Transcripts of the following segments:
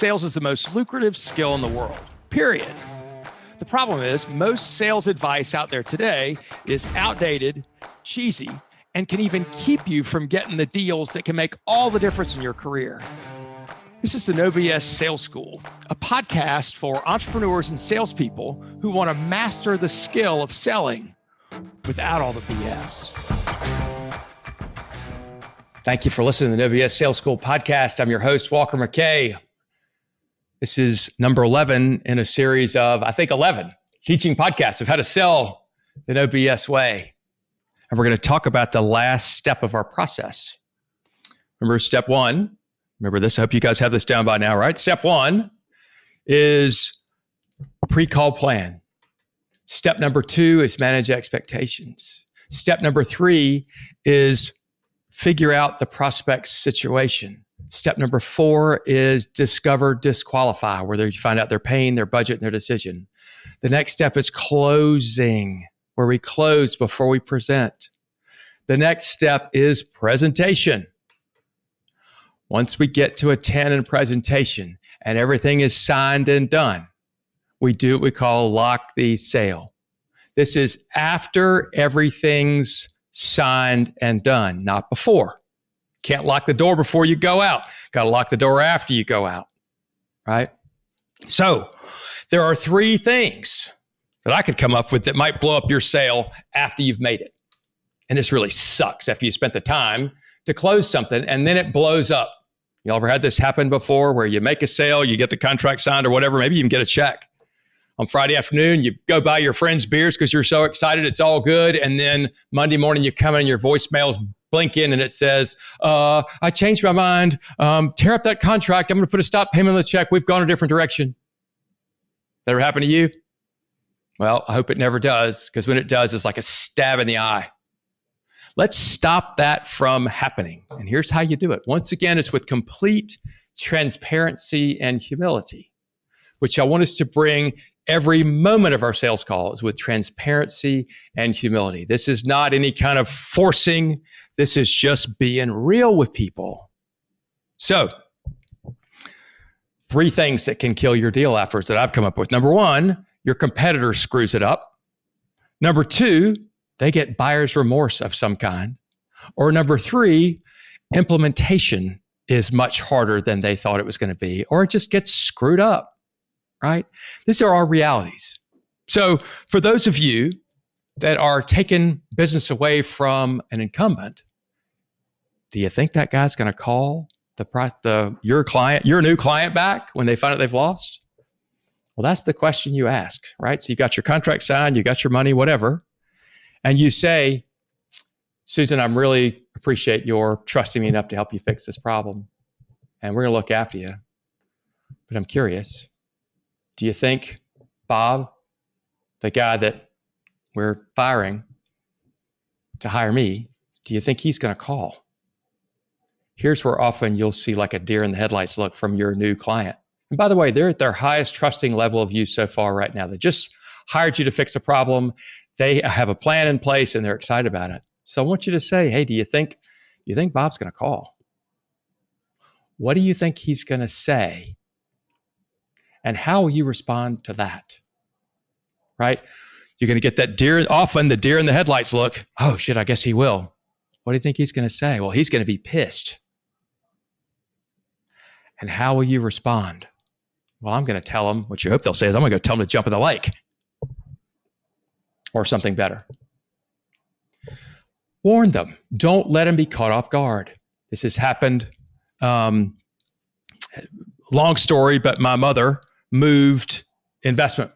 sales is the most lucrative skill in the world, period. The problem is most sales advice out there today is outdated, cheesy, and can even keep you from getting the deals that can make all the difference in your career. This is the No BS Sales School, a podcast for entrepreneurs and salespeople who want to master the skill of selling without all the BS. Thank you for listening to the No BS Sales School podcast. I'm your host, Walker McKay. This is number 11 in a series of, 11 teaching podcasts of how to sell the No BS way. And we're going to talk about the last step of our process. Remember step one? Remember this? I hope you guys have this down by now, right? Step one is pre-call plan. Step number two is manage expectations. Step number three is figure out the prospect's situation. Step number four is discover, disqualify, where you find out their pain, their budget, and their decision. The next step is closing, where we close before we present. The next step is presentation. Once we get to a 10 in presentation and everything is signed and done, we do what we call lock the sale. This is after everything's signed and done, not before. Can't lock the door before you go out. Got to lock the door after you go out, right? So there are three things that I could come up with that might blow up your sale after you've made it. And this really sucks after you spent the time to close something and then it blows up. You ever had this happen before where you make a sale, you get the contract signed or whatever, maybe you even get a check. On Friday afternoon, you go buy your friends beers because you're so excited, it's all good. And then Monday morning, you come in and your voicemail's blinking and it says, I changed my mind. Tear up that contract. I'm going to put a stop payment on the check. We've gone a different direction. That ever happen to you? Well, I hope it never does, because when it does, it's like a stab in the eye. Let's stop that from happening. And here's how you do it. Once again, it's with complete transparency and humility, which I want us to bring every moment of our sales call is with transparency and humility. This is not any kind of forcing. This is just being real with people. So, three things that can kill your deal offers that I've come up with. Number one, your competitor screws it up. Number two, they get buyer's remorse of some kind. Or number three, implementation is much harder than they thought it was going to be, or it just gets screwed up, right? These are our realities. So for those of you that are taking business away from an incumbent, do you think that guy's going to call your new client back when they find out they've lost? Well, that's the question you ask, right? So you got your contract signed, you got your money, whatever. And you say, Susan, I really appreciate your trusting me enough to help you fix this problem. And we're going to look after you. But I'm curious, do you think Bob, the guy that we're firing to hire me, do you think he's going to call? Here's where often you'll see like a deer in the headlights look from your new client. And by the way, they're at their highest trusting level of you so far right now. They just hired you to fix a problem. They have a plan in place and they're excited about it. So I want you to say, hey, do you think Bob's going to call? What do you think he's going to say? And how will you respond to that? Right? You're going to get that often the deer in the headlights look. Oh shit, I guess he will. What do you think he's going to say? Well, he's going to be pissed. And how will you respond? Well, I'm going to tell him, what you hope they'll say is, I'm going to go tell him to jump in the lake. Or something better. Warn them. Don't let them be caught off guard. This has happened. Long story, but my mother moved investment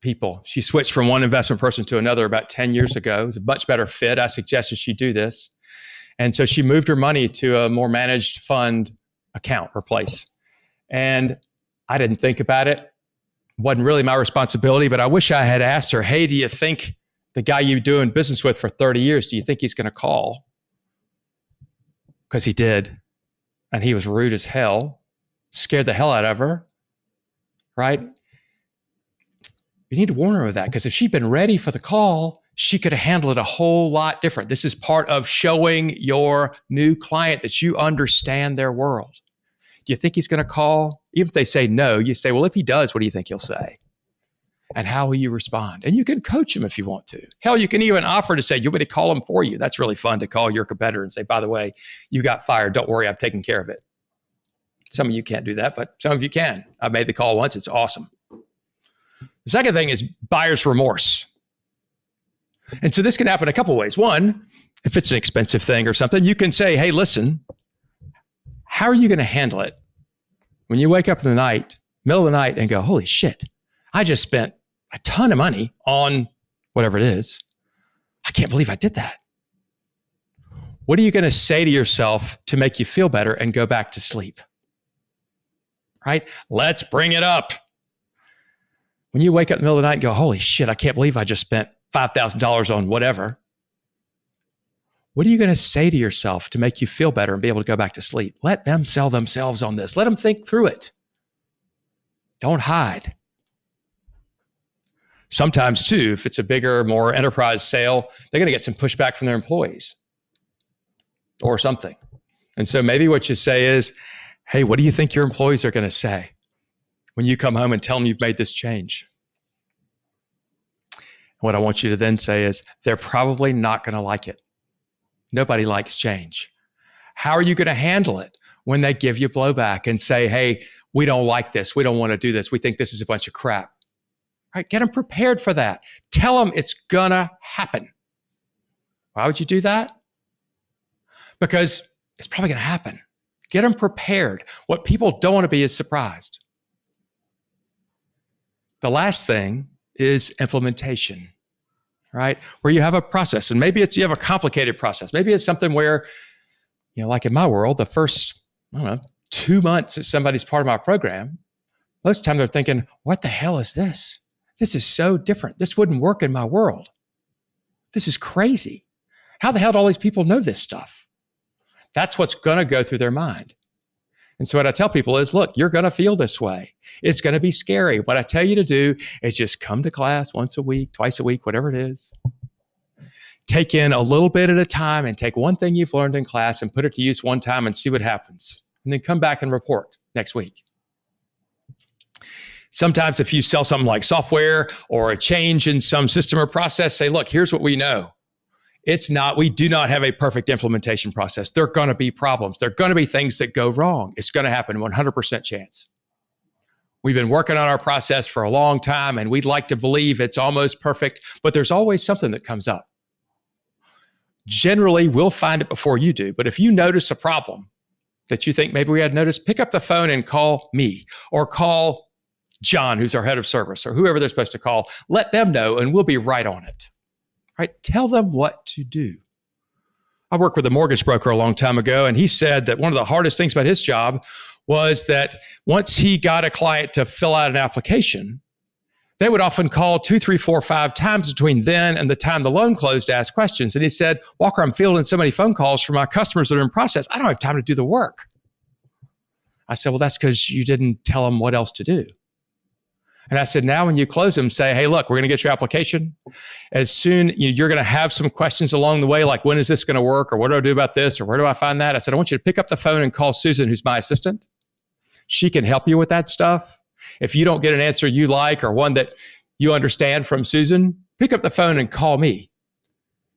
people. She switched from one investment person to another about 10 years ago. It was a much better fit. I suggested she do this. And so she moved her money to a more managed fund account or place. And I didn't think about it. Wasn't really my responsibility, but I wish I had asked her, hey, do you think the guy you're doing business with for 30 years, do you think he's going to call? Because he did. And he was rude as hell, scared the hell out of her, right? You need to warn her of that, because if she'd been ready for the call, she could have handled it a whole lot different. This is part of showing your new client that you understand their world. Do you think he's going to call? Even if they say no, you say, well, if he does, what do you think he'll say? And how will you respond? And you can coach him if you want to. Hell, you can even offer to say, you want me to call him for you. That's really fun to call your competitor and say, by the way, you got fired. Don't worry, I've taken care of it. Some of you can't do that, but some of you can. I made the call once. It's awesome. The second thing is buyer's remorse. And so this can happen a couple of ways. One, if it's an expensive thing or something, you can say, hey, listen, how are you going to handle it when you wake up in the night, middle of the night, and go, holy shit, I just spent a ton of money on whatever it is. I can't believe I did that. What are you going to say to yourself to make you feel better and go back to sleep? Right? Let's bring it up. When you wake up in the middle of the night and go, holy shit, I can't believe I just spent $5,000 on whatever. What are you going to say to yourself to make you feel better and be able to go back to sleep? Let them sell themselves on this. Let them think through it. Don't hide. Sometimes too, if it's a bigger, more enterprise sale, they're going to get some pushback from their employees or something. And so maybe what you say is, hey, what do you think your employees are going to say when you come home and tell them you've made this change? What I want you to then say is, they're probably not going to like it. Nobody likes change. How are you going to handle it when they give you blowback and say, hey, we don't like this. We don't want to do this. We think this is a bunch of crap. All right, get them prepared for that. Tell them it's going to happen. Why would you do that? Because it's probably going to happen. Get them prepared. What people don't want to be is surprised. The last thing is implementation, right? Where you have a process, and maybe you have a complicated process. Maybe it's something where, like in my world, the first, 2 months that somebody's part of my program, most of the time they're thinking, what the hell is this? This is so different. This wouldn't work in my world. This is crazy. How the hell do all these people know this stuff? That's what's going to go through their mind. And so what I tell people is, look, you're going to feel this way. It's going to be scary. What I tell you to do is just come to class once a week, twice a week, whatever it is. Take in a little bit at a time and take one thing you've learned in class and put it to use one time and see what happens. And then come back and report next week. Sometimes if you sell something like software or a change in some system or process, say, look, here's what we know. We do not have a perfect implementation process. There are going to be problems. There are going to be things that go wrong. It's going to happen, 100% chance. We've been working on our process for a long time, and we'd like to believe it's almost perfect, but there's always something that comes up. Generally, we'll find it before you do, but if you notice a problem that you think maybe we had noticed, pick up the phone and call me or call John, who's our head of service, or whoever they're supposed to call. Let them know, and we'll be right on it. Right? Tell them what to do. I worked with a mortgage broker a long time ago, and he said that one of the hardest things about his job was that once he got a client to fill out an application, they would often call 2, 3, 4, 5 times between then and the time the loan closed to ask questions. And he said, Walker, I'm fielding so many phone calls from my customers that are in process. I don't have time to do the work. I said, well, that's because you didn't tell them what else to do. And I said, now when you close them, say, hey, look, we're going to get your application. As soon, you're going to have some questions along the way, like when is this going to work? Or what do I do about this? Or where do I find that? I said, I want you to pick up the phone and call Susan, who's my assistant. She can help you with that stuff. If you don't get an answer you like or one that you understand from Susan, pick up the phone and call me.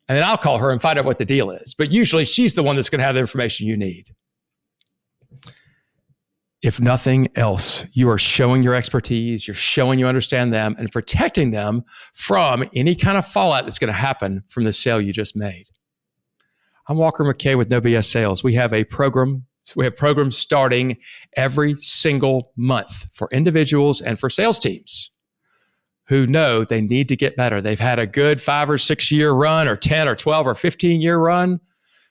And then I'll call her and find out what the deal is. But usually she's the one that's going to have the information you need. If nothing else, you are showing your expertise, you're showing you understand them, and protecting them from any kind of fallout that's going to happen from the sale you just made. I'm Walker McKay with No BS Sales. We have a program. We have programs starting every single month for individuals and for sales teams who know they need to get better. They've had a good 5 or 6 year run, or 10 or 12 or 15 year run,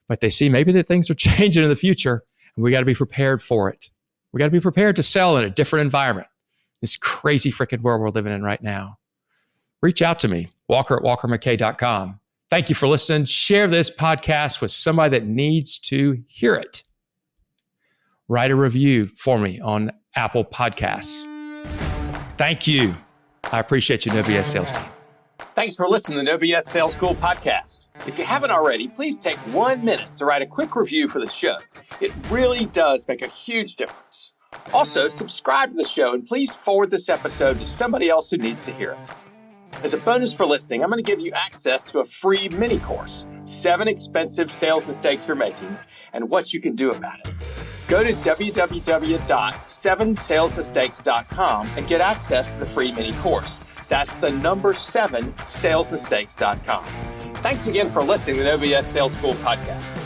but they see maybe that things are changing in the future, and we got to be prepared for it. We got to be prepared to sell in a different environment. This crazy freaking world we're living in right now. Reach out to me, walker@walkermckay.com. Thank you for listening. Share this podcast with somebody that needs to hear it. Write a review for me on Apple Podcasts. Thank you. I appreciate you, No BS Sales Team. Thanks for listening to the No BS Sales School podcast. If you haven't already, please take 1 minute to write a quick review for the show. It really does make a huge difference. Also, subscribe to the show and please forward this episode to somebody else who needs to hear it. As a bonus for listening, I'm going to give you access to a free mini course, 7 expensive sales mistakes you're making and what you can do about it. Go to www.7salesmistakes.com and get access to the free mini course. That's the number 7salesmistakes.com. Thanks again for listening to the OBS Sales School podcast.